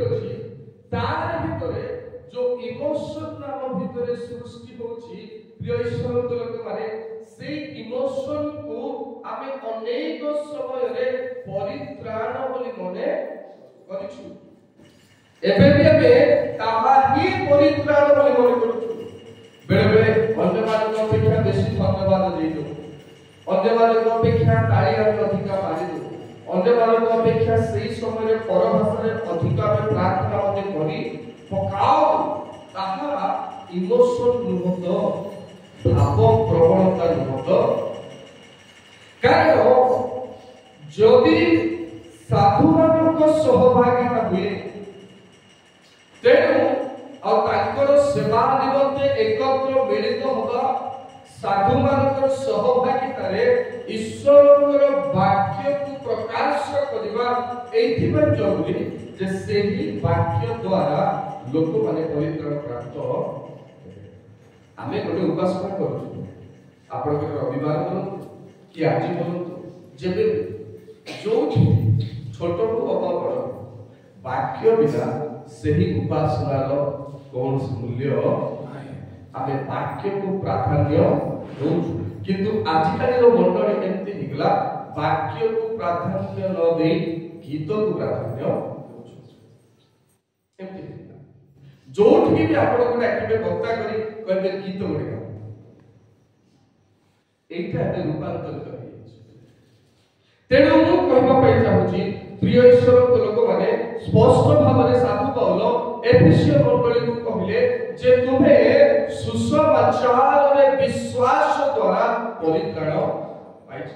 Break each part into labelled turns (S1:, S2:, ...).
S1: अछि तार भितरे जो इमोशन नाम भितरे सृष्टि होछि प्रिय ईश्वर के लोक माने से इमोशन को आमे अनेक समय रे परित्राण बोली मने करिछु एबे भी ताहा ही परित्राण बोली मने करिछु बेले बेले अन्य मान अपेक्षा बेसी धन्यवाद देइतो अन्य मान अपेक्षा ताली हम अधिक मारि दो अन्य मान अपेक्षा सही समय रे परभाषा रे अधिक प्रार्थना मते करी पकाओ ताहा इमोशन नुहत भाव प्रवणता नुहत कारण जदि साधुमानक सहभागिता हुए तेणु और सेवा निमंते एकत्र मिलित होगा साधुमानक सहभागिता रे ईश्वरकर वाक्य को प्रकाश करबा एथिबा जरूरी जे सेही वाक्य द्वारा लोक माने परित्राण प्राप्त आमे गोटे उपासना करू आपण के रविवार बोलू कि आज बोलू जेबे जो छोट को बड़ वाक्य बिना सही उपासनार कौन मूल्य आमे वाक्य को प्राधान्य दउ किंतु आजिकाली मंडली एमती हिगला वाक्य को प्राधान्य न दे गीत को प्राधान्य एमती जोठी भी आपण को डाकिबे वक्ता करी कहबे गीत गोटे गाओ एटा है रूपांतरित होई तेणु मु कहबा पई चाहूची प्रिय ईश्वर को लोक माने स्पष्ट भाव साधु पौल एफिसियो मंडली को कहिले जे तुम्हे सुसमाचार रे विश्वास द्वारा परित्राण पाइछ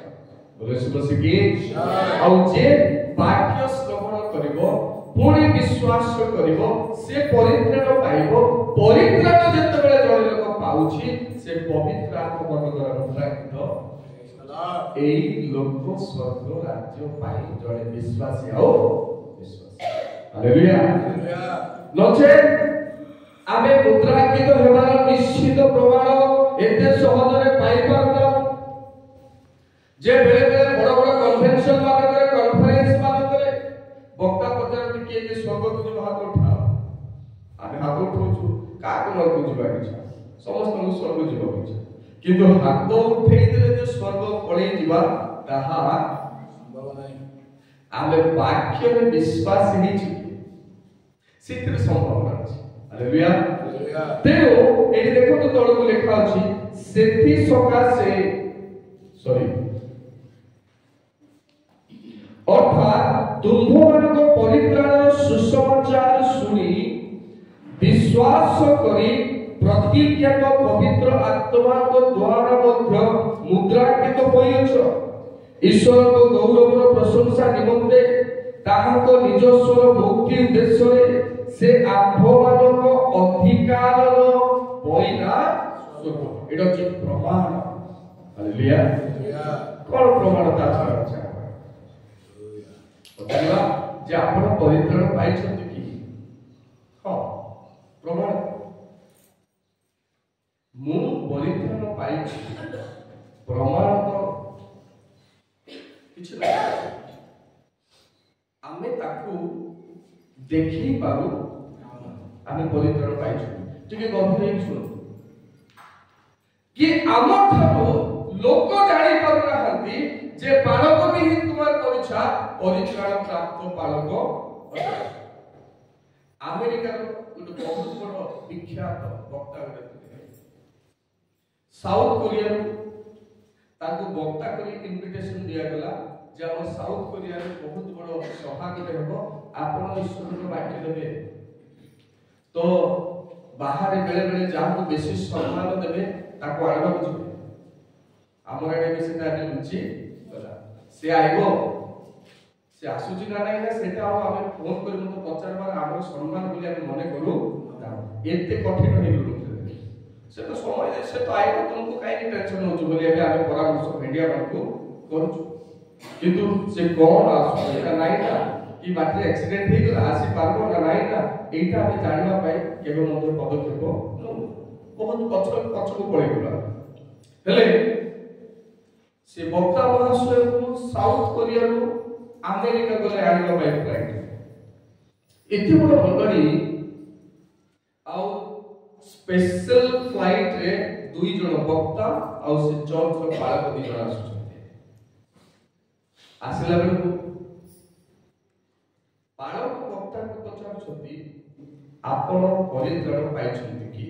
S1: बोले सुबह की आ जे वाक्य श्रवण करिवो पुणी विश्वास करिवो से परित्राण पाइबो परित्राण जते बेले जण लोक पाउछि से पवित्र आत्मा द्वारा अनुग्रहित एई लोक स्वर्ग राज्य पाई जणे विश्वासी आओ विश्वास हालेलुया नचे आमे मुद्रांकित हेबार निश्चित प्रमाण एते सहजरे पाई पारता जे बेले बेले बड़ बड़ कन्वेंशन मानकरे कॉन्फ्रेंस मानकरे वक्ता पचारती के जे स्वर्ग को जो हाथ उठाओ आमे हाथ उठाउछु काको न बुझबा इच्छा समस्त को स्वर्ग जीव इच्छा किंतु हाथ उठेई देले जे स्वर्ग पळेई जीवा ताहा संभव नाही आमे वाक्य में विश्वास ही छी सिद्ध संभावना अछि हालेलुया हालेलुया तेरो एडी देखो तो तळको लेखा अछि सेथि सकासे सॉरी अर्थात तुम्भमानक परित्राण सुसमाचार सुनी विश्वास करी प्रतिज्ञात पवित्र आत्मा को द्वारा मध्य मुद्रांकित होइछ ईश्वर को गौरवर प्रशंसा निमंते ताहाको निजस्वर मुक्ति उद्देश्य रे से आत्मानक अधिकार पइना स्वरूप एडो जे प्रमाण हालेलुया कोन प्रमाण ता छाड़ा बताइबा जे आपण परित्राण पाइछथि कि हां प्रमाण मु परित्राण पाइछि प्रमाण तो किछ नै आमे ताकू देखि पारू आमे परित्राण पाइछु ठीक गंभीर सुन कि आम ठारो लोक जानि पारनाहंती जे बालक भी ही तुम्हार परीक्षा परित्राण प्राप्त बालक अमेरिका रो बहुत बड़ विख्यात वक्ता साउथ कोरिया ताकू वक्ता करी इनविटेशन दिया गला जे हम साउथ कोरिया रे बहुत बड़ सभा के हेबो आपण ईश्वर को बाटी देबे तो बाहर बेले बेले जाहु बेसी सम्मान देबे ताकू आइबा बुझे हमर एडे बेसी ताने बुझी गला से आइबो से आसुची ना नाही ना सेटा हम फोन करी मत पचारबार हमर सम्मान बोली हम मने करू एते कठिन हे गेलु से तो समय दे से तो आइबो तुमको काई की टेंशन होछु बोली अबे हम परामर्श मीडिया बानकू करूछु किंतु से कोन आसु एटा नाही ना कि बाटे एक्सीडेंट हे गेला आसी पारबो ना नाही ना एटा हम जानिबा पाई केबे मते पदक्षेप बहुत पछ को पड़े गेला हेले से वक्ता महाशय को साउथ कोरिया को अमेरिका गले आनिबा पाई फ्लाइट एते बड़ मंडली आउ स्पेशल फ्लाइट रे दुई जण वक्ता आउ से चर्च रो पालक दुई जण आसुछन्ते आसिला बेलु पालक वक्ता को पचारुछन्ती आपण परित्राण पाइछन्ती कि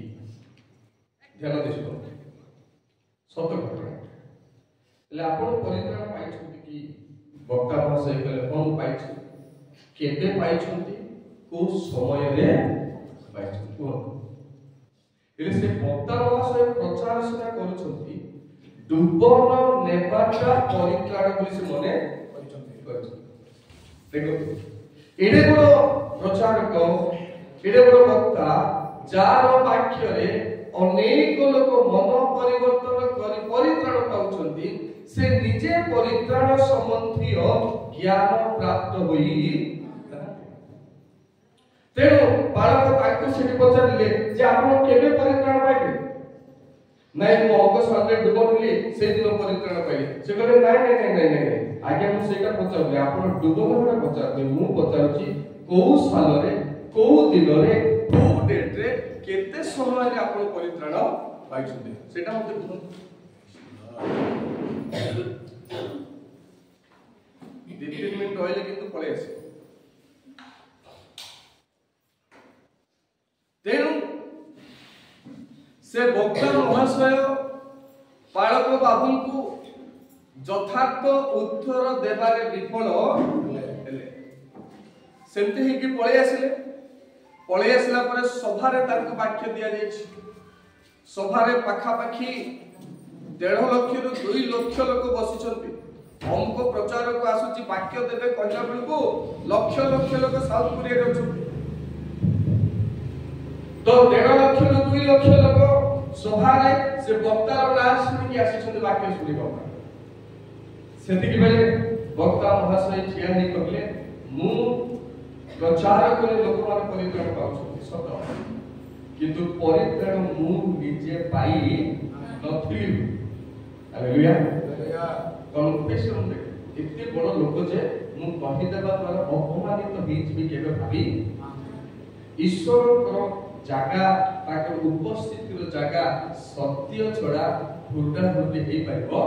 S1: ध्यान देशो सत घटना ले आपण परित्राण पाइछन्ती कि वक्ता महाशय कहले हम पाइछु केते पाइछन्ती को समय रे पाइछन्ती एले से वक्ता महाशय प्रचार सेना करूछन्ती डुबन नेबाटा परित्राण बोली से मने करिछन्ती देखो एडे बड़ प्रचारक एडे बड़ वक्ता जार वाक्य रे अनेक लोक मन परिवर्तन करी परित्राण पाउछन्ती से निजे परित्राण संबंधी ज्ञान प्राप्त होई तेणु बालक ताको सेठी पचारिले जे आपण केबे परित्राण पाइले नाइ मो अंक सामने डुबनली से दिन परित्राण पाइले से कहले नाइ आगे मु सेटा पचारले आपण डुबनटा पचारले मु पचारछि को साल रे को दिन रे को डेट रे केते समय रे आपण परित्राण पाइछन्ते सेटा मते बुझ 2-3 मिनिट होइले किंतु पळे आसे तेणु से वक्ता महाशय पालक बाबू को यथार्थ उत्तर देवारे विफल हेले सेमते ही कि पळे आसिला परे सभारे ताको वाक्य दिया जायछि सभारे पाखा पाखी 1.5 लाख रु 2 लाख लोक बसिछन्ति हमको प्रचार को आसुची वाक्य देबे कहला बेलको लक्ष लक्ष लोक साउथ कोरिया रे अछन्ति तो 1.5 लाख रु 2 लाख लोक सभारे से वक्तार नाम सुनि कि आसिछन्ति वाक्य सुनिबा सेति कि बेले वक्ता महाशय ठिया नै कहले मु प्रचार करे लोक मान परित्राण पाउछन्ति सत किंतु परित्राण मु निजे पाई नथिलि हालेलुया कन्फेशन दे इतने बड़ लोक जे मु कहि देबा द्वारा अपमानित बीच केबे भाबी ईश्वर को जागा ताकर उपस्थिति रो जागा सत्य छडा फुटा फुटी हे पाइबो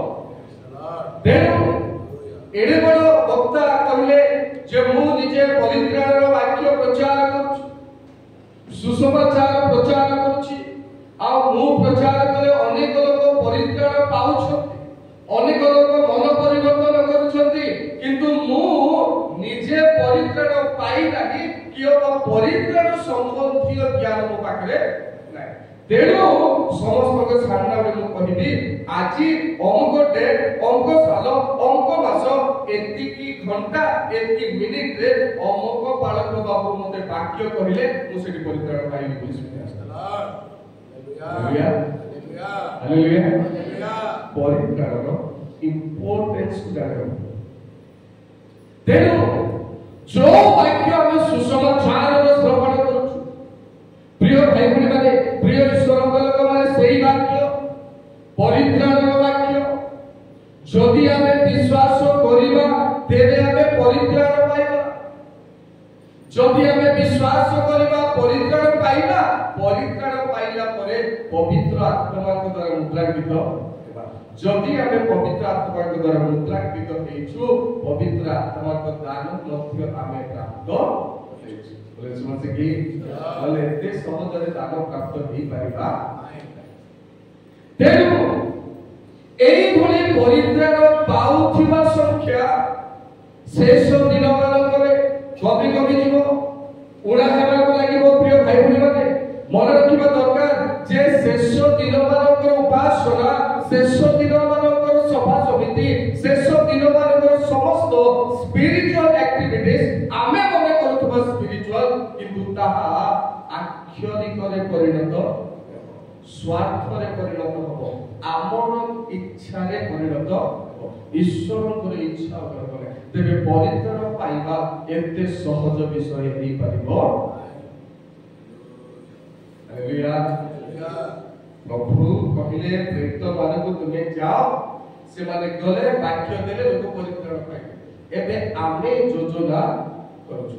S1: तेणु एडे बड़ वक्ता कहले जे मु निजे परित्राण रो वाक्य प्रचार करू सुसमाचार प्रचार करूची आ मु प्रचार करे अनेक लोक परित्राण पाउछथि अनेक लोक मन परिवर्तन करूछथि किंतु मु निजे परित्राण पाई नाही कियो परित्राण संबंधी ज्ञान मो पाखरे नाही तेणु समस्त के सामने मु कहिबी आजि अमुक डेट अमुक साल अमुक मास एति की घंटा एति मिनिट रे अमुक पालक बाबू मते वाक्य कहिले मु सेठी परित्राण पाई बोली हालेलुया हालेलुया हालेलुया परित्राणर इंपोर्टेंस को जानो तेणु जो वाक्य हम सुसमाचार रो श्रवण करू प्रिय भाई भणी माने प्रिय ईश्वर लोक माने सेही वाक्य परित्राणर वाक्य जदि हमें विश्वास करिबा तेरे हमें परित्राण पाइबा जदि हमें विश्वास करिबा परित्राण पाइबा परित्राण पाइला परे पवित्र आत्मा को द्वारा मुद्रांकित हेबा जदि हमें पवित्र आत्मा को द्वारा मुद्रांकित हेछु पवित्र आत्मा को दान मध्य हमें प्राप्त हेछु बोले समझ कि बोले एते सहज रे दान प्राप्त हेई पाइबा तेणु एई भली परित्राण पाउथिबा संख्या शेष दिन मानकरे कमी कमी जीव उड़ा हेबा को लागिबो प्रिय भाई भणी माने मन रखिबा दरकार जे शेष दिन मानकर उपासना शेष दिन मानकर सभा समिति शेष दिन मानकर समस्त स्पिरिचुअल एक्टिविटीज आमे मने करथबा स्पिरिचुअल किंतु ताहा आक्षरिक रे परिणत स्वार्थ रे परिणत हो आमर इच्छा रे परिणत हो ईश्वर को इच्छा करबे तेबे परित्राण पाइबा एते सहज विषय हेई परिबो हालेलुया प्रभु कहिले प्रेरित मानकु तुमे जाओ से माने गले वाक्य देले लोक परित्राण पाइबे एबे आमे योजना करूछु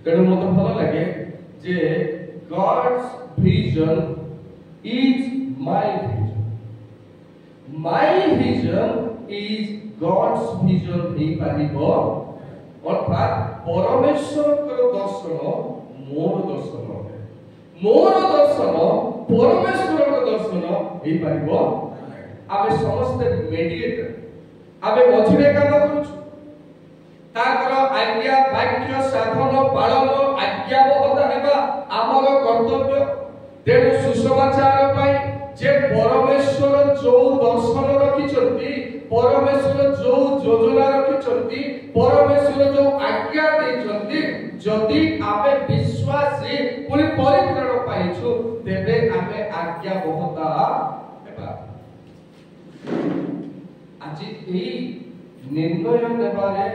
S1: तेणु मत भल लगे जे God's vision is my vision, my vision is God's vision हे पारिबो अर्थात परमेश्वर दर्शन मोर दर्शन, मोर दर्शन परमेश्वर दर्शन हे पारिबो। आमे समस्त मेडिएटर आमे मझिरे काम करूछु, ताकर आज्ञा वाक्य साधन पालन आज्ञाबद्ध हेबा आमर कर्तव्य। तेणु सुसमाचार पाई जे परमेश्वर जो दर्शन रखिछंती, परमेश्वर जो योजना रखिछंती, परमेश्वर जो आज्ञा दैछंती, जदि आमे विश्वासी पुनि परित्राण पाइछु तेबे आमे आज्ञाबद्धता हेबा। आज एई निर्णय नेबारे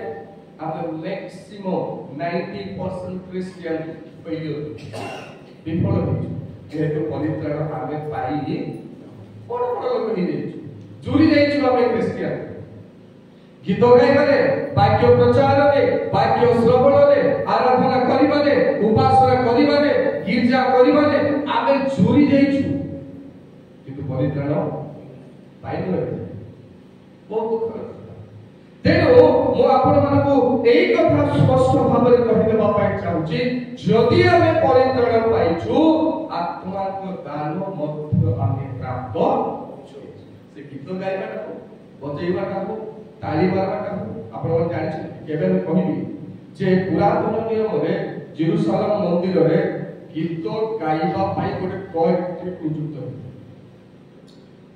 S1: आमे मैक्सिमम 90% क्रिश्चियन फेलियर विफल होइछु। जेहेतु परित्राण आमे पाई बड़ बड़ लोक ही दैछु, जुड़ी जाइछु आमे क्रिश्चियन। गीत गाइबारे, वाक्य प्रचार रे, वाक्य श्रवण रे, आराधना करिबारे, उपासना करिबारे, गिरजा करिबारे आमे जुड़ी जाइछु, किंतु परित्राण पाइनु बहुत दुख। तेणु मु आपण मानकु एई कथा स्पष्ट भाबरे कहि देबा पाइ चाहूची, जदि आमे परित्राण पाइछु आत्मा को दान मध्य आमे प्राप्त होइछु। से गीत गाइबाटा बजैबाटा ताली मारबाटा आपण मन जानि केबे कहिबी जे पुरातन नियम रे जेरूशलेम मंदिर रे गीत गाइबा पाइ गोटे कयटी नियुक्त होय,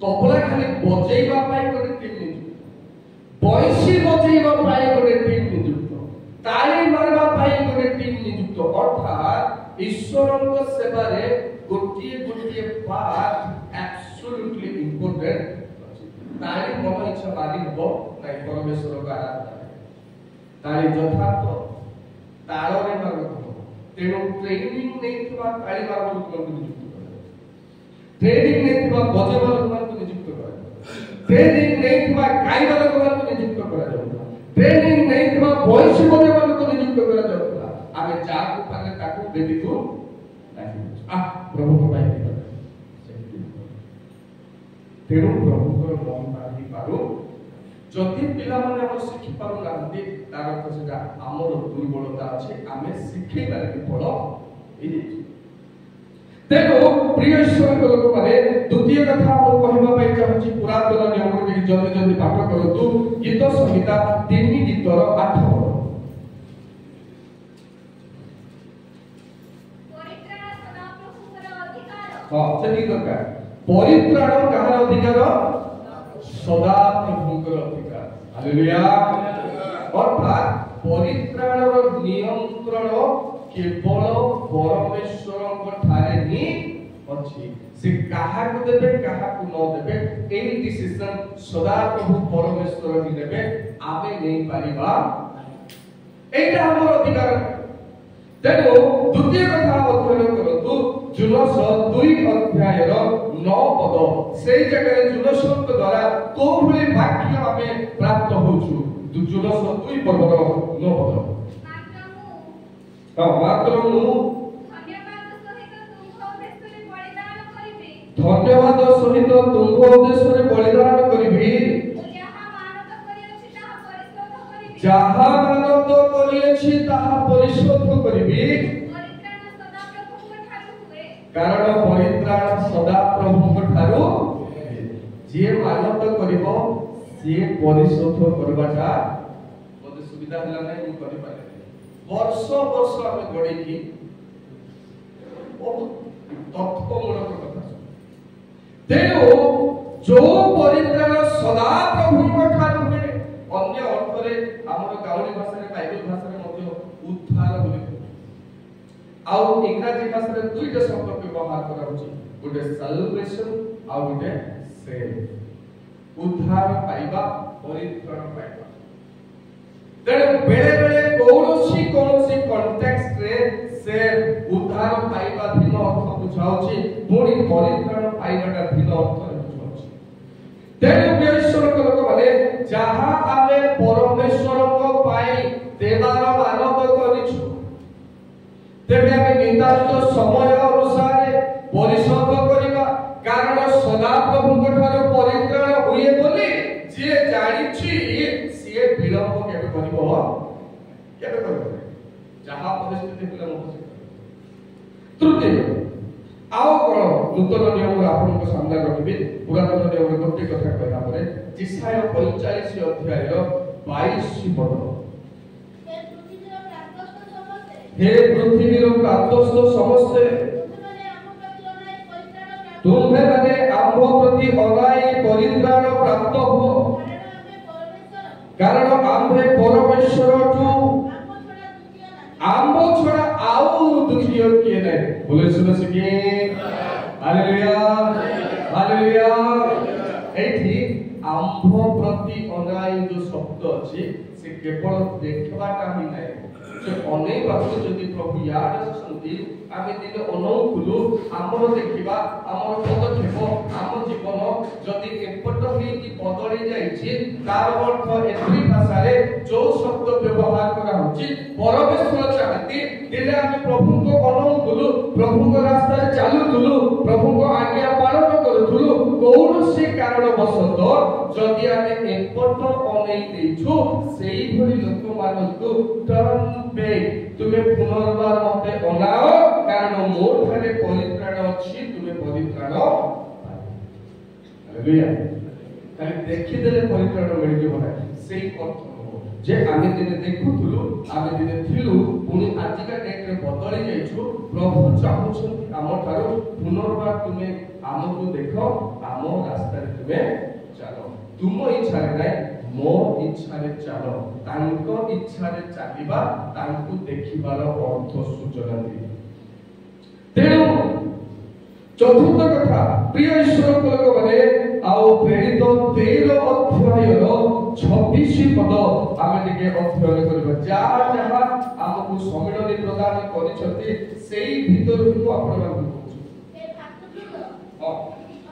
S1: तबला खाली बजैबा पाइ गोटे टीम नियुक्त, बंशी बजैबा पाइ गोटे टीम नियुक्त, ताली मारबा पाइ गोटे टीम नियुक्त। अर्थात ईश्वरक सेवा रे गोटिए गोटिए पार्ट एब्सोल्युटली इंपोर्टेंट। ताली मन इच्छा मारी हबो नै परमेश्वर का आराधना, ताली यथार्थ ताल रे मारबो। तेणु ट्रेनिंग नेथिबा ताली मारबो लोक नियुक्त करे, ट्रेनिंग नेथिबा बजैबा लोक नियुक्त करे, ट्रेनिंग नेथिबा गाइबा लोक नियुक्त करा जाउता, ट्रेनिंग नेथिबा वॉइस बजैबा लोक नियुक्त करा जाउता। आमे जाकु पाले ताकु बेबी को नाही आ प्रभु को पाइ दिबा। तेणु प्रभु को मन पाहि पारो जति पिला माने हम शिखि पारो नांती तार अर्थ सेटा हमर दुर्बलता अछि, आमे शिखि पारे फल एई। तेणु प्रिय ईश्वर लोक माने द्वितीय कथा हम कहबा पाइ चाहूची, पुरातन नियम रे जल्दी जल्दी पाठ करतु गीत संहिता 3 गीतर 8 पद। हां सेठी दरकार परित्राण कहार अधिकार, सदा प्रभुकर अधिकार। हालेलुया। अर्थात परित्राणर नियंत्रण केवल परमेश्वरक ठारे ही अछि। से काहा को देबे काहा को न देबे एई डिसिजन सदा प्रभु परमेश्वर ही देबे, आमे नै पारिबा। एटा हमर अधिकार। तेणु द्वितीय कथा अध्ययन करतु जुलस 2 अध्यायर 9 पद। सेई जगह जुलसक द्वारा को भली वाक्य आमे प्राप्त होछु। जुलस 2 पर्वत 9 पद। मात्र मु धन्यवाद सहित तुम उद्देश्य बलिदान करिबी, जहा मानत करिएछि ताहा परिशोध करिबी, कारण परित्राण सदा प्रभुक ठारू जे मानत करिबो से परिशोध करबाटा मते सुविधा हला नै मु करि पारे। वर्ष वर्ष हम गडे की बहुत तत्वमूलक कथा। तेणु जो परित्राण सदा प्रभुक ठारू हे, अन्य अर्थरे हमर गाउली भाषा रे बाइबल भाषा रे मते उद्धार बोली आउ इंग्रजी भाषा रे दुईटा शब्द व्यवहार करा होची, गोटे साल्वेशन आउ गोटे सेव। उद्धार पाइबा परित्राण पाइबा। तेणु बेले बेले कोनोसी कॉन्टेक्स्ट रे से उद्धार पाइबा भिन्न अर्थ बुझाउची, पुणी परित्राण पाइबाटा भिन्न अर्थ बुझाउची। तेणु ईश्वर लोक माने जहा आमे परमेश्वर को पाई देवार मानत करिछु, ଆମେ ନିତାନ୍ତ ସମୟ ଅନୁସାରେ ପରିଶୋଧ କରିବା, କାରଣ ସଦାପ୍ରଭୁଙ୍କ ଠାରୁ ପରିତ୍ରାଣ ହୁଏ ବୋଲି ଯିଏ ଜାଣିଛି ସିଏ ବିଳମ୍ବ କେବେ କରିବ? କେବେ କରିବ? ଯାହା ପରିସ୍ଥିତି ବିଳମ୍ବ। ତୃତୀୟ, ଆଉ କଣ ନୂତନ ନିୟମ ଆପଣଙ୍କ ସାମ୍ନା ରଖିବି? ପୁରାତନ ନିୟମରେ ଗୋଟେ କଥା କହିଲା ପରେ ଇସାୟ 45 ଅଧ୍ୟାୟର 22 ପଦ, हे पृथ्वीर प्रातस्थ समस्ते तुम्हें माने आम्भ प्रति अनाई परित्राण प्राप्त हो, कारण आम्भे परमेश्वर आम्भ छड़ा आउ दुखियो किए नहीं। बोले सुनो सिके हालेलुया हालेलुया। एठी आम्भ प्रति अनाई जो शब्द अछि से केवल देखबाटा ही नहीं, से अनेक बात जदि प्रभु याद आसंती आमे दिन अनुकूल आमर देखिबा आमर पदक्षेप आम जीवन जदि एपट हेकी बदली जाइछि तार अर्थ एत्री भाषा रे जो शब्द व्यवहार करा होछि परमेश्वर चाहती दिले आमे प्रभु को अनुकूल प्रभु को रास्ता रे चालुथुलु प्रभु को आज्ञा पालन करूथुलु कौनसी कारण बसत जदि आमे एपट अनै देछु सेही भली लोक मानकु टर्न बैक, तुम्हें पुनर्बार मते अनाओ कारण मोर ठारे परित्राण अछि, तुम्हें परित्राण हालेलुया। खाली देखि देले परित्राण मिल जिवो ना सेही अर्थ जे आमे दिने देखुथुलु आमे दिने थिलु पुनी आजिका डेट रे बदली जाइछु। प्रभु चाहुछन्ति आम ठारो पुनर्बार तुम्हें आमको देखो आम रास्ता रे तुम्हें चलो, तुम इच्छा रे नै मो इच्छा रे चलो, तांको इच्छा रे चलिबा तांको देखिबार अर्थ सूचना दे। तेणु चतुर्थ कथा प्रिय ईश्वर लोक माने आउ प्रेरित 13 अध्यायर 26 पद आमे टिके अध्ययन करबा। जा जहा हमकु सम्मिलनी प्रदान करिसथि सेही भीतर को आपण मानकु कहू ए भातृ हां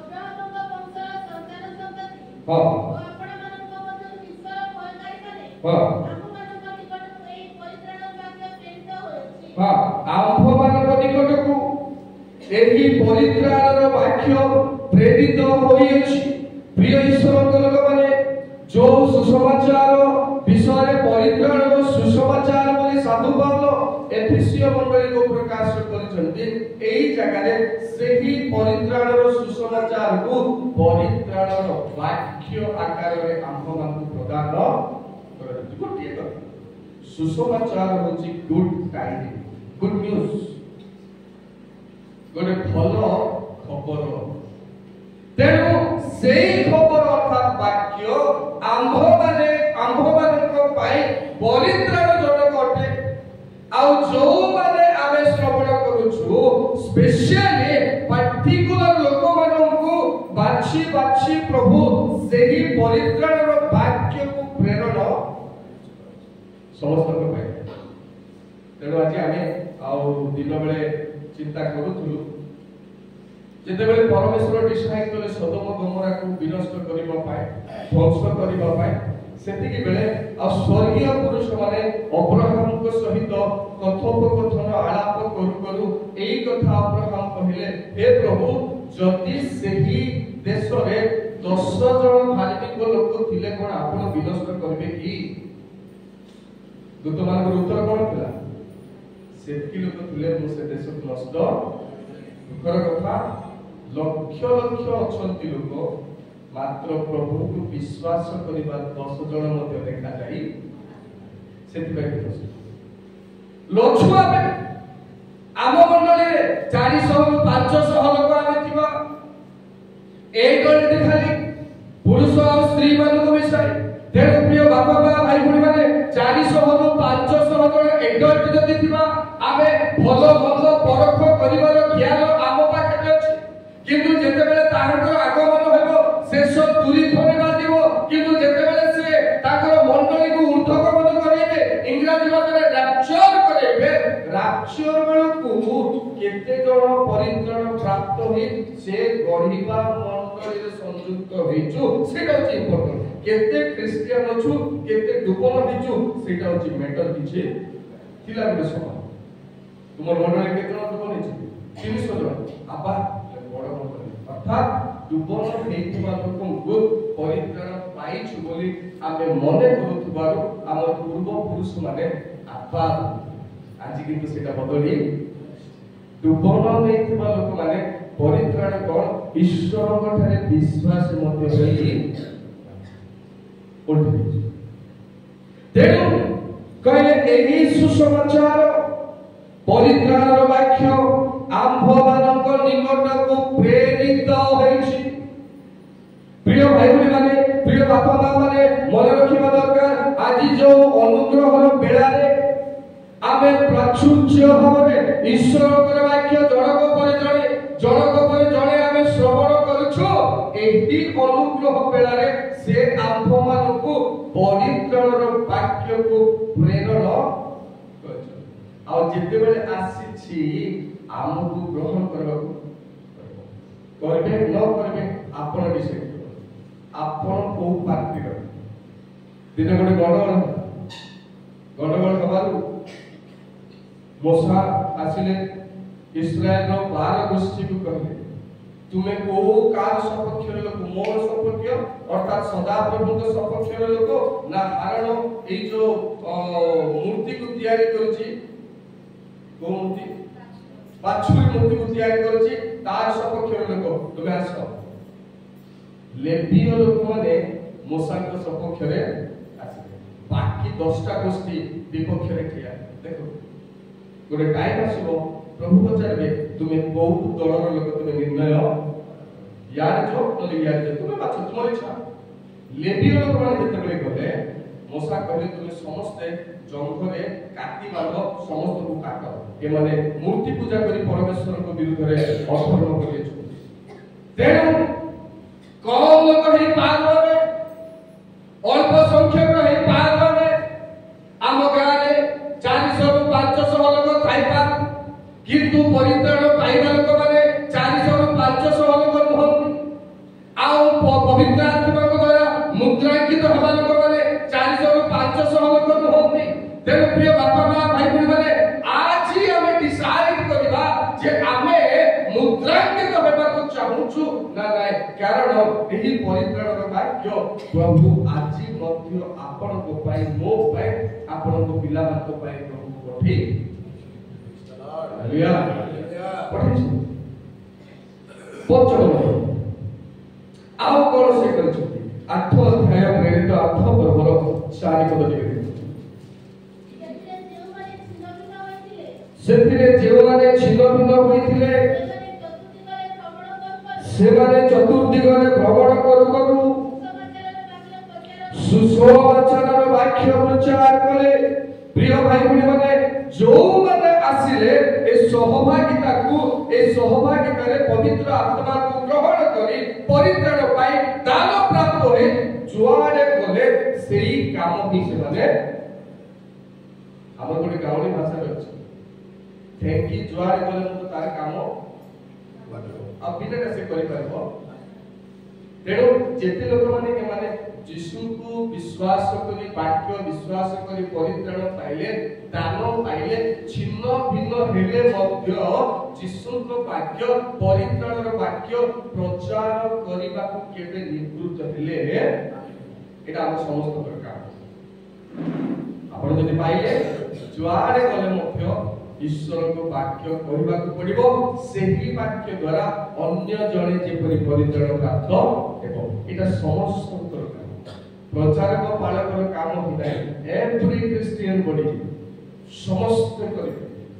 S1: अब्राहम का वंश संतान संतति हां आपण मानक मध्य ईश्वर भयकारी माने हां हम मानक निकट ए परित्राण भाग्य प्रेरित होइछि हां आम्भ मानक निकट को एही परित्राणर वाक्य प्रेरित होइछि। प्रिय ईश्वर लोक माने जो सुसमाचार विषय परित्राणर सुसमाचार बोली साधु पावल एफिसियो मंडली को प्रकाश करिसथि एही जगह रे सेही परित्राणर सुसमाचार को परित्राणर वाक्य आकार रे आम्भ मानक प्रदान करथि। गोटिए कथा सुसमाचार होछि गुड टाइमिंग, गुड न्यूज, गोटे भल खबर। तेणु सेही खबर अर्थात वाक्य आम्भ माने परित्राण जनक अटे। आउ जो माने आमे श्रवण करूछु स्पेशली पर्टिकुलर लोक माननकु बाछि प्रभु सेही परित्राणर वाक्य को प्रेरण समस्त को पाए। तेणु आज आमे आउ दिन बेले चिंता करूथुलु जेतेबेले परमेश्वर डिसाइड कले सदम गमोरा को विनष्ट करिबा पाए ध्वंस करिबा पाए सेतिकी बेले आ स्वर्गीय पुरुष माने अब्राहम को सहित कथोपकथन आलाप करू एई कथा अब्राहम कहिले हे प्रभु जदि सेही देश रे 10 जन धार्मिक लोक थिले कोन आपण विनष्ट करबे की? दूत मान उत्तर कोन थिला सेतिकी लोक थिले मु से देश नष्ट दुखर कथा लक्ष लक्ष अछंती लोक मात्र प्रभु को विश्वास करिबा 10 जन मध्ये देखा जाई सेति भाई लक्षुआ पे आम मंडली रे 400 500 लोक आमे थिबा एई गणित खाली पुरुष और स्त्री मान को मिसाई तेरे प्रिय बापा भाई भणी माने 400 होलो 500 जन एडल्ट जति थिबा आमे भलो भलो परख करिवार ख्याल आम पाखे अछि किंतु जेते बेले ताहार आगमन हेबो शेष दूरी थने बाजिबो किंतु जेते बेले से ताकर मंडली को ऊर्ध्वगमन करेबे इंग्रजी भाषा रैप्चर करेबे रैप्चर बेलकु केते जण परित्राण प्राप्त होई से गढिबा मंडली रे संयुक्त होइछु सेटा अछि इम्पोर्टेंट। केते क्रिश्चियन अछु केते डुबन हिचु सेटा अछि मैटर किछि थिला गुटे समय तुम मंडल के जन दुबन है 300 जन आपा बड़ मंडल अर्थात दुबन हेइथिबा लोकंकु परित्राण पाइछु बोली आमे मने करूथबारो हमर पूर्व पुरुष माने आपा आज किंतु सेटा बदली दुबन हेइथिबा लोक माने परित्राण कोन ईश्वर ठारे विश्वास मध्य होई उठे तेणु कहले एही सुसमाचार परित्राणर वाक्य आम्भମାନଙ୍କ निकटକୁ प्रेरित होइछि। प्रिय भाई भଉଣୀ ମାନେ प्रिय बापा मां ମାନେ ମନେ ରଖିବା ଦରକାର ଆଜି ଯୋଉ ଅନୁଗ୍ରହର ବେଳାରେ ଆମେ ପ୍ରାଚୁର୍ଯ୍ୟ ଭାବରେ ଈଶ୍ୱରଙ୍କର ବାକ୍ୟ ଜଣକ ପରେ ଜଣେ ଆମେ ଶ୍ରବଣ କରୁଛୁ। ଏହି ଅନୁଗ୍ରହ ବେଳାରେ ସେ ଆମ୍ଭମାନଙ୍କୁ ପରିତ୍ରାଣର ବାକ୍ୟକୁ ପ୍ରେରଣ କରିଛନ୍ତି। ଆଉ ଯେତେବେଳେ ଆସିଛି ଆମକୁ ଗ୍ରହଣ କରିବାକୁ କରିବେ ନ କରିବେ ଆପଣ ଡିସାଇଡ୍ କରନ୍ତୁ। ଆପଣ କୋଉ ପାର୍ଟିର ଦିନ ଗୋଟେ ଗଣ୍ଡଗୋଳ ହବାରୁ ମୋଶା ଆସିଲେ ଇସ୍ରାଏଲର 12 ଗୋଷ୍ଠୀକୁ କହିଲେ तुमे को कार सपक्षर लोक मोर सपक्ष अर्थात सदाप्रभुଙ୍କ सपक्षर लोक ना कारण ए जो मूर्ति को तैयारी करछि को मूर्ति बाछुरी मूर्ति को तैयारी करछि तार सपक्षर लोक तुमे आसो लेवीय लोक माने मूसाଙ୍କ सपक्षरे आसिले बाकी 10टा गोष्ठी विपक्षरे ठिया देखो गोटे टाइम आसीबो प्रभु पचारबे तुमे कोउ दलर लोक तुमे निर्णय यार जो तो यार जो तुमे बाछ तुमर इच्छा लेवी लोक माने जेतबेले गले मूसा कहले तुमे समस्त जंगले काटी बांधो समस्त को काटो ए माने मूर्ति पूजा करी परमेश्वर को विरुद्ध रे अधर्म करिए तेणु कम लोक हे पागले अल्प संख्यक हे पागले आम गाने 400 रु 500 लोक थाइपा किंतु परित्राण पाइबा लोक माने 400 रु 500 लोक नुहंती आउ पवित्र आत्मा को द्वारा मुद्रांकित हवा लोक माने 400 रु 500 लोक नुहंती। तेणु प्रिय बापा मां भाई भଉଣୀ माने आज ही हमें डिसाइड करबा जे आमे मुद्रांकित हेबाको चाहूछु ना नाय कारण एही परित्राणर वाक्य प्रभु आज मध्य आपण को पाई मो पाई आपण को पिला बात पाई प्रभु पठे हालेलुया पठे पचन आउ कोन से करछथि 8 अध्याय प्रेरित 8 पर्वर 4 पद लिखे सेतिरे जेव माने छिन्न भिन्न होइथिले से माने चतुर्दिगरे भ्रमण करू सुसमाचारर वाक्य प्रचार कले। प्रिय भाई भଉଣୀ माने जो माने आसिले ए सहभागिता रे पवित्र आत्मा को ग्रहण करी परित्राण पाई दान प्राप्त होए जुआरे गले सेही काम ही से माने हमर गोटे गावली भाषा रे अछि थैंकी जुआरे गले तो तार काम अब बिना से करि परबो। तेणु जेते लोक माने यीशु को विश्वास करी वाक्य विश्वास करी परित्राण पाइले दान पाइले छिन्न भिन्न हेले मध्य यीशु को वाक्य परित्राणर वाक्य प्रचार करिबा को केबे निवृत्त हेले एटा हम समस्त प्रकार आपण जदि पाइले जुआरे गले मध्य ईश्वर को वाक्य कहबा को पड़िबो सेही वाक्य द्वारा अन्य जने जेपरि परित्राण प्राप्त हेबो एटा समस्त प्रचारक पालकर काम होता है एवरी क्रिश्चियन बॉडी समस्त करे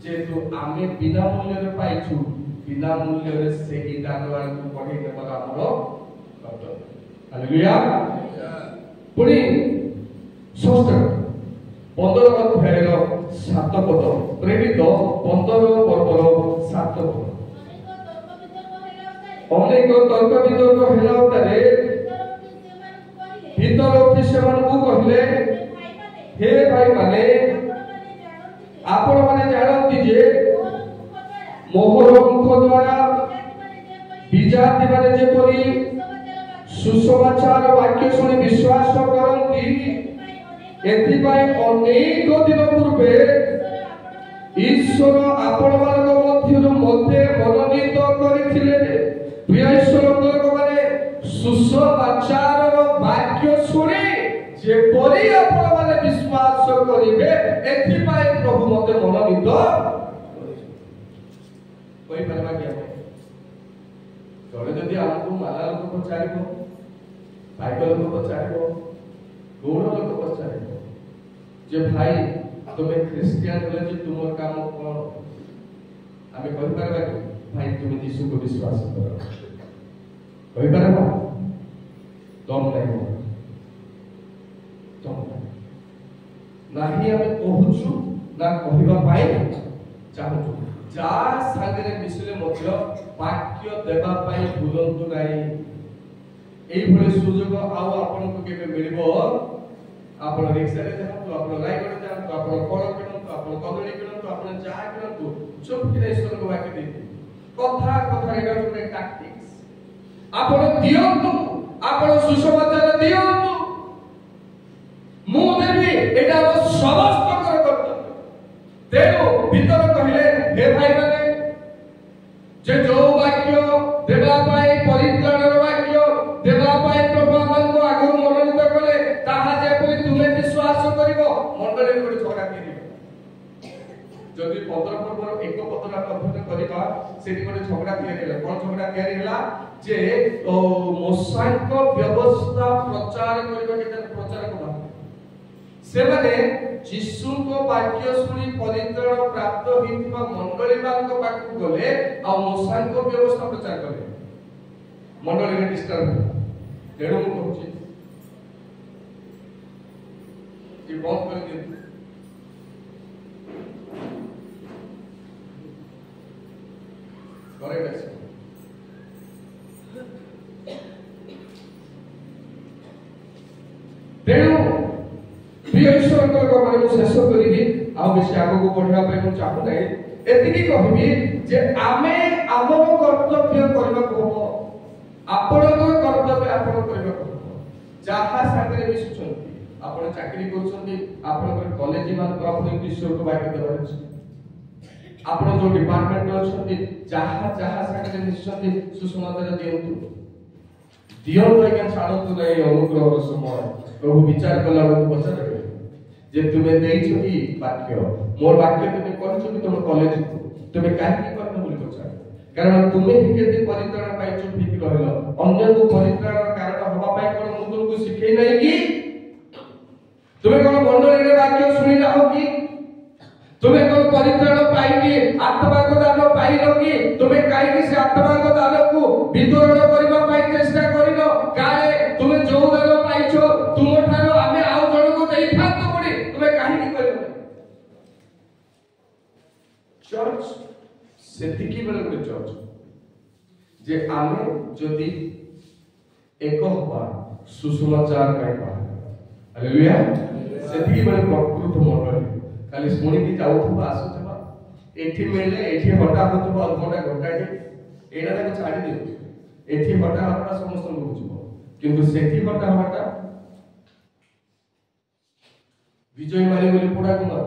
S1: जेतु आमे बिना मूल्य रे पाइछु बिना मूल्य रे सेही दानवान को पढे ने बला हमरो कर्तव्य हालेलुया पुनी षष्ठ 15 अध्यायर 7 पद प्रेरित 15 पर्वर 7 पद अनेक तर्क वितर्क हेला उतारे भीतर उठी सेମାନଙ୍କୁ କହିଲେ हे भाई माने आपण माने जानନ୍ତି जे मोहर मुख द्वारा विजाति माने जेपरि सुसमाचार वाक्य शुणी विश्वास करନ୍ତି एथि पई अनेक दिन पूर्वे ईश्वर आपण मानक मध्यरु मते मनोनीत करिथिले प्रिय ईश्वर लोक माने सुसमाचार वाक्य सुनी जे परि आपण माने विश्वास करिवे एथि पाए प्रभु मते मनोनीत कोई परवा क्या जड़े जदि आपको माला लोक पचारिबो पाइबल लोक पचारिबो गौड़ लोक पचारिबो जे भाई तुम्हें क्रिश्चियन बोले जे तुम काम कोन आमे कहि परबा कि भाई तुम यीशु को विश्वास करो कहि परबा दम नहीं हो दम नाही आमे कहूछु ना कहिबा पाए चाहूछु जा सागरे मिसले मध्य वाक्य देबा पाई भूलंतु नाही एई भले सुजोग आउ आपन को केबे मिलबो आपन रिक्शा रे जातो आपन रायगढ़ जातो आपन फल किनतो आपन कदली किनतो आपन चाह किनतो चुप किने ईश्वर को वाक्य देते कथा कथा एटा ଗୋଟେ टैक्टिक्स आपन दियंतु आपन सुसमाचार दियंतु मु देबी एटा समस्त कर कर्तव्य तेनु भीतर कहिले हे भाई माने जे जो वाक्य देबा पाई परित्राणर वाक्य देबा पाई प्रभु को आगु मनोनीत कले ताहा जे परि तुमे विश्वास करिवो मंडली कोइ झगड़ा करिवो जदि 15 पर्वर एक पदरा कथन करिबा सेति कोइ झगड़ा कियला कोन झगड़ा कियला जे मोसाइक व्यवस्था प्रचार करिबा केते प्रचार करबा से माने यीशु को वाक्य सुनी परित्राण प्राप्त हितबा मंडली मान को पाक गले आ मोसाइक व्यवस्था प्रचार करे मंडली रे डिस्टर्ब तेणु मु कहूची कि बहुत कर दे करे बस तेणु प्रिय ईश्वर को माने मु शेष करिबी आ बेसी आगो को पढिबा पय मु चाहू नै एतिकी कहबी जे आमे हमर कर्तव्य करबा को आपण को कर्तव्य आपण करबा को जाहा सागरे मिसुछंती आपण चाकरी करछंती आपण कॉलेज मान को आपण ईश्वर को वाक्य देबार अछि आपण जो डिपार्टमेंट अछंती जाहा जाहा सागरे मिसुछंती सुसमाचार दियंतु दियंतु एके छाडतु नै अनुग्रहर समय प्रभु विचार कला को पछारे जे तुमे देइछो की वाक्य मोर वाक्य तुमे कहछो कि तुम कॉलेज तुमे काहे की करन बोली पछारे कारण तुमे ही केते परित्राण पाइछो ठीक रहलो अन्य को परित्राण कारण हवा पाई कोन मु तुमको सिखै नै की तुमे कोन मंडली रे वाक्य सुनि ना हो की तुमे कोन परित्राण पाई की आत्मा को दान पाई नो की तुमे काहे की से आत्मा को दान को वितरण करबा पाई चेष्टा करिनो काहे तुमे जो दान पाइछो तुम ठारो आमे आउ जण को देई थात पड़ी तुमे काहे की करबो चर्च सेतिकी बेले गुटे चर्च जे आमे जदि एक होबा सुसमाचार पाइबा हालेलुया सेतिकी बेले प्रकृत मंडली खाली सुनी की जाउथबा आसुथबा एठी मिलले एठी हटा होतबा अधघंटा घंटाटी एडा को छाडी दियो एठी हटा हटा समस्त बुझिबो किंतु सेठी हटा हटा विजय माली बोली पोडा कुमार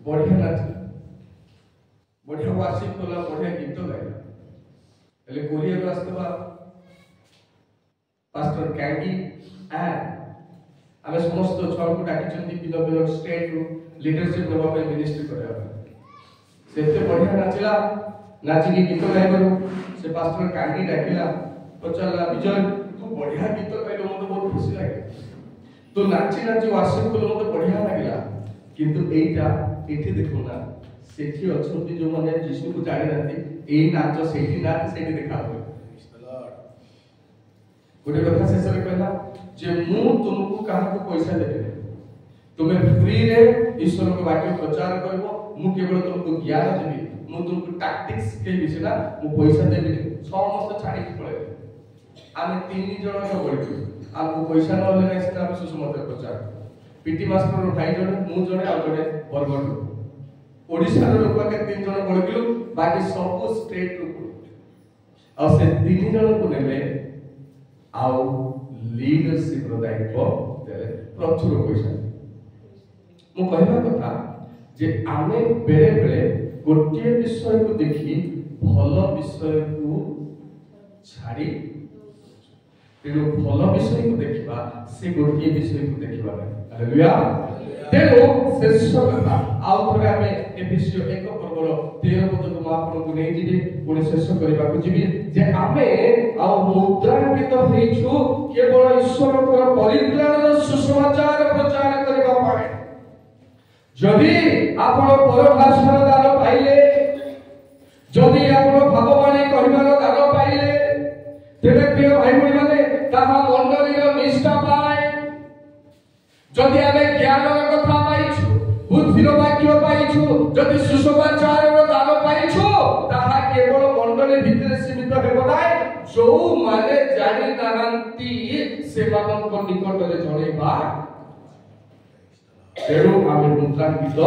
S1: बढ़िया नाच बढ़िया वार्षिक कला बढ़िया गीत गाइला एले कोरियर रास्तवा पास्टर कैंडी एंड आमे समस्त छळ को डाकी चंदी बिनो स्टेट लीडरशिप नेबा पे मिनिस्ट्री करबा सेते बढ़िया नाचिला नाची की गीत गाइबो से पास्टर कैंडी डाकिला पचला विजय तू बढ़िया गीत गाइलो मते बहुत खुशी लागे तो नाची नाची वार्षिक कला मते बढ़िया लागिला किंतु एटा एठी देखो ना सेठी अछंती जो माने यीशु को जानि नाथि एई नाच सेठी नाच सेठी देखा हो गोटे कथा शेष रे कहला जे मु तुमको कहा को पैसा देबे तुमे फ्री रे ईश्वर को वाक्य प्रचार करबो मु केवल तुमको ज्ञान देबी मु तुमको टैक्टिक्स के विषय मु पैसा देबी समस्त छाडी पळे आमे तीन जण को बोलबी आपको पैसा न होले नै सेटा सुसमाचार प्रचार पीटी मास्टर भाई जण मु जणे आ जणे बरगड ओडिसा रो लोक के तीन जण बोलबिलु बाकी सब स्टेट रो आ से तीन जण को नेले आउ लीडरशिप रो दायित्व देले प्रचुर पैसा मु कहबा कथा जे आमे बेले बेले गोटे विषय को देखी भल विषय को छाड़ी तेणु भल विषय को देखा से गोटे विषय को देखा हालेलुया तेणु शेष कथा आउ थोड़े आमे एफिसियो 1 पर्वर 13 पद को आपन को नै जिबी पुणी शेष करबा को जिबी जे आमे आउ मुद्रांकित हेछु केवल ईश्वर को परित्राणर सुसमाचार प्रचार करबा पाए जदि आपण परभाषार दान पाइले जदि आपण भाववाणी कहिबार दान पाइले तेरे प्रिय भाई भणी माने ताहा मंडलीर निष्ठा पाए जदि आमे ज्ञानर कथा पाइछु बुद्धिर वाक्य पाइछु जदि सुसमाचारर दान पाइछु ताहा केवल मंडली भितरे सीमित हेबो नाय जो माने जानि नांती सेवानक निकट रे जणैबा तेणु आमे मुद्रांकित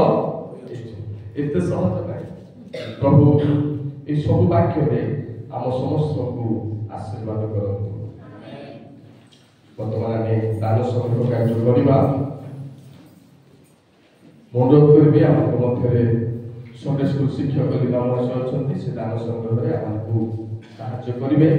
S1: एते सहज नाय प्रभु ए सब वाक्य रे आम समस्त को आशीर्वाद करतु वर्तमान आमे दान संग्रह कार्य करिबा अनुरोध करबी आम मध्य संडे स्कूल शिक्षक लीला महाशय अछंती से दान संग्रह रे हमकु साहाय्य करिवे